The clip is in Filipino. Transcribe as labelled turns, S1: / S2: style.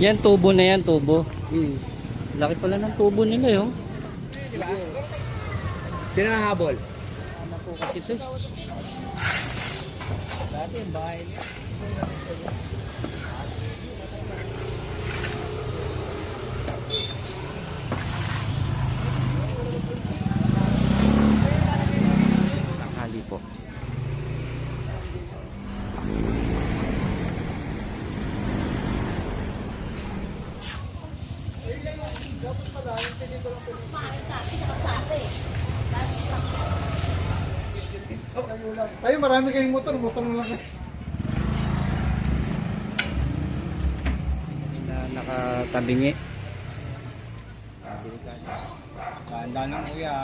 S1: Yan, tubo na yan, tubo.
S2: Hmm.
S1: Laki pala ng tubo nila yun.
S2: Diba? Sino nahabol?
S1: Ano po kasi ito? Dati yung bahay niya. Tanghali po.
S3: Ay, marami kayong motor na lang.
S1: Nakatabingi.
S2: Ganda ng kuya.